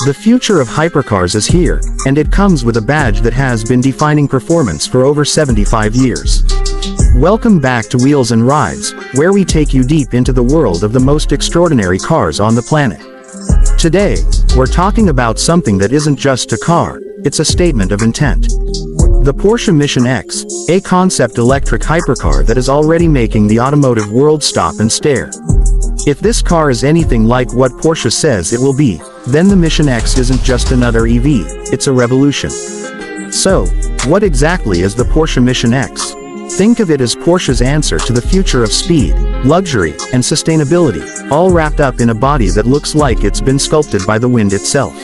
The future of hypercars is here, and it comes with a badge that has been defining performance for over 75 years. Welcome back to Wheels and Rides, where we take you deep into the world of the most extraordinary cars on the planet. Today, we're talking about something that isn't just a car, it's a statement of intent. The Porsche Mission X, a concept electric hypercar that is already making the automotive world stop and stare. If this car is anything like what Porsche says it will be, then the Mission X isn't just another EV, it's a revolution. So, what exactly is the Porsche Mission X? Think of it as Porsche's answer to the future of speed, luxury, and sustainability, all wrapped up in a body that looks like it's been sculpted by the wind itself.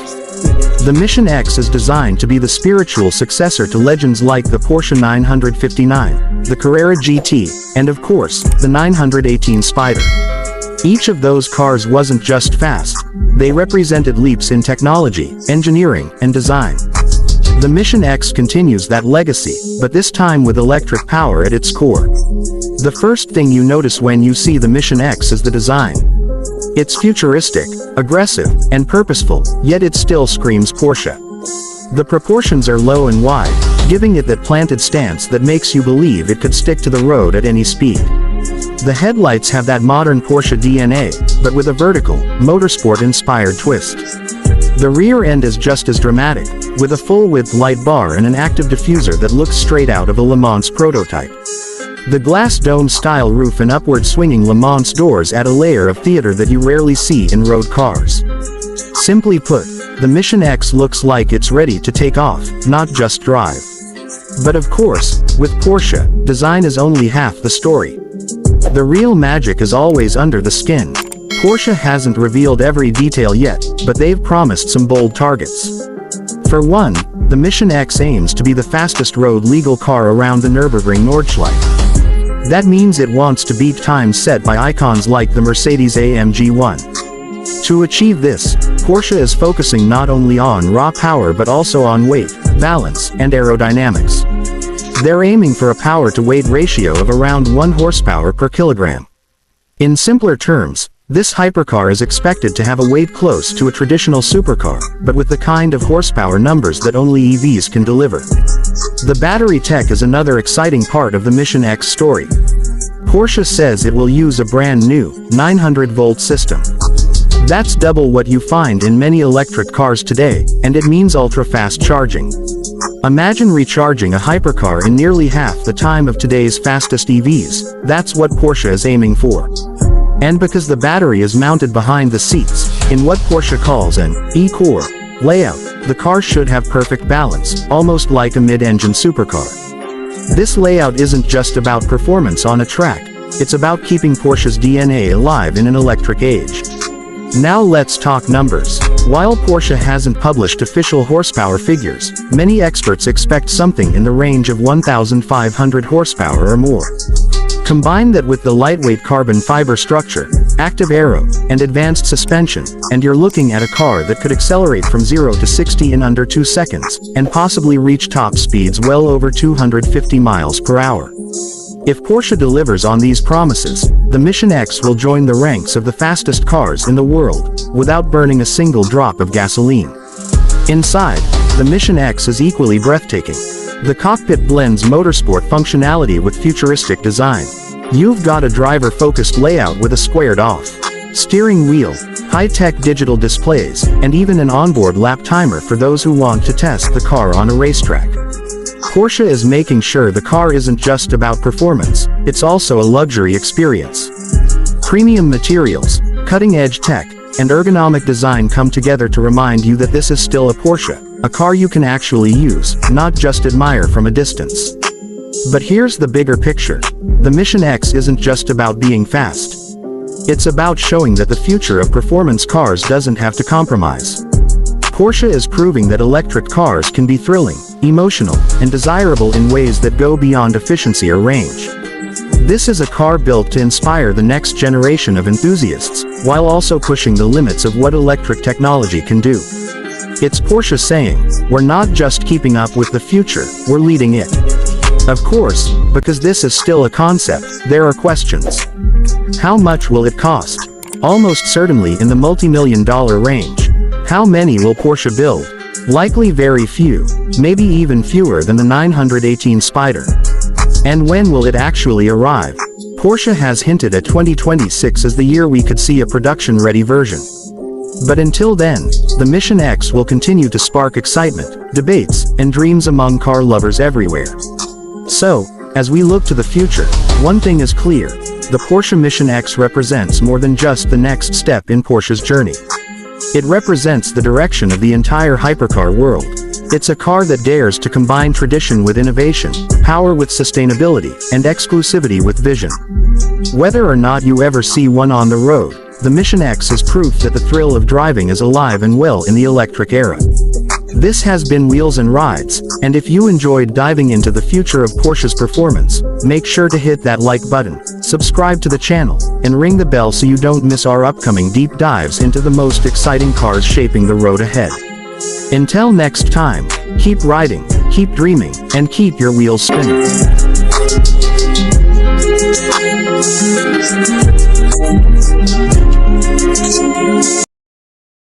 The Mission X is designed to be the spiritual successor to legends like the Porsche 959, the Carrera GT, and of course, the 918 Spyder. Each of those cars wasn't just fast, they represented leaps in technology, engineering, and design. The Mission X continues that legacy, but this time with electric power at its core. The first thing you notice when you see the Mission X is the design. It's futuristic, aggressive, and purposeful, yet it still screams Porsche. The proportions are low and wide, giving it that planted stance that makes you believe it could stick to the road at any speed. The headlights have that modern Porsche DNA, but with a vertical, motorsport-inspired twist. The rear end is just as dramatic, with a full-width light bar and an active diffuser that looks straight out of a Le Mans prototype. The glass dome-style roof and upward-swinging Le Mans doors add a layer of theater that you rarely see in road cars. Simply put, the Mission X looks like it's ready to take off, not just drive. But of course, with Porsche, design is only half the story. The real magic is always under the skin. Porsche hasn't revealed every detail yet, but they've promised some bold targets. For one, the Mission X aims to be the fastest road-legal car around the Nürburgring Nordschleife. That means it wants to beat times set by icons like the Mercedes-AMG 1. To achieve this, Porsche is focusing not only on raw power but also on weight, balance, and aerodynamics. They're aiming for a power-to-weight ratio of around 1 horsepower per kilogram. In simpler terms, this hypercar is expected to have a weight close to a traditional supercar, but with the kind of horsepower numbers that only EVs can deliver. The battery tech is another exciting part of the Mission X story. Porsche says it will use a brand new, 900-volt system. That's double what you find in many electric cars today, and it means ultra-fast charging. Imagine recharging a hypercar in nearly half the time of today's fastest EVs, that's what Porsche is aiming for. And because the battery is mounted behind the seats, in what Porsche calls an E-Core layout, the car should have perfect balance, almost like a mid-engine supercar. This layout isn't just about performance on a track, it's about keeping Porsche's DNA alive in an electric age. Now let's talk numbers. While Porsche hasn't published official horsepower figures, many experts expect something in the range of 1,500 horsepower or more. Combine that with the lightweight carbon fiber structure, active aero, and advanced suspension, and you're looking at a car that could accelerate from 0 to 60 in under 2 seconds, and possibly reach top speeds well over 250 miles per hour. If Porsche delivers on these promises, the Mission X will join the ranks of the fastest cars in the world, without burning a single drop of gasoline. Inside, the Mission X is equally breathtaking. The cockpit blends motorsport functionality with futuristic design. You've got a driver-focused layout with a squared-off steering wheel, high-tech digital displays, and even an onboard lap timer for those who want to test the car on a racetrack. Porsche is making sure the car isn't just about performance, it's also a luxury experience. Premium materials, cutting-edge tech, and ergonomic design come together to remind you that this is still a Porsche, a car you can actually use, not just admire from a distance. But here's the bigger picture. The Mission X isn't just about being fast. It's about showing that the future of performance cars doesn't have to compromise. Porsche is proving that electric cars can be thrilling, emotional, and desirable in ways that go beyond efficiency or range. This is a car built to inspire the next generation of enthusiasts, while also pushing the limits of what electric technology can do. It's Porsche saying, we're not just keeping up with the future, we're leading it. Of course, because this is still a concept, there are questions. How much will it cost? Almost certainly in the multi-million-dollar range. How many will Porsche build? Likely very few, maybe even fewer than the 918 Spyder. And when will it actually arrive? Porsche has hinted at 2026 as the year we could see a production-ready version. But until then, the Mission X will continue to spark excitement, debates, and dreams among car lovers everywhere. So, as we look to the future, one thing is clear: the Porsche Mission X represents more than just the next step in Porsche's journey. It represents the direction of the entire hypercar world. It's a car that dares to combine tradition with innovation, power with sustainability, and exclusivity with vision. Whether or not you ever see one on the road, the Mission X is proof that the thrill of driving is alive and well in the electric era. This has been Wheels and Rides, and if you enjoyed diving into the future of Porsche's performance, make sure to hit that like button, subscribe to the channel, and ring the bell so you don't miss our upcoming deep dives into the most exciting cars shaping the road ahead. Until next time, keep riding, keep dreaming, and keep your wheels spinning.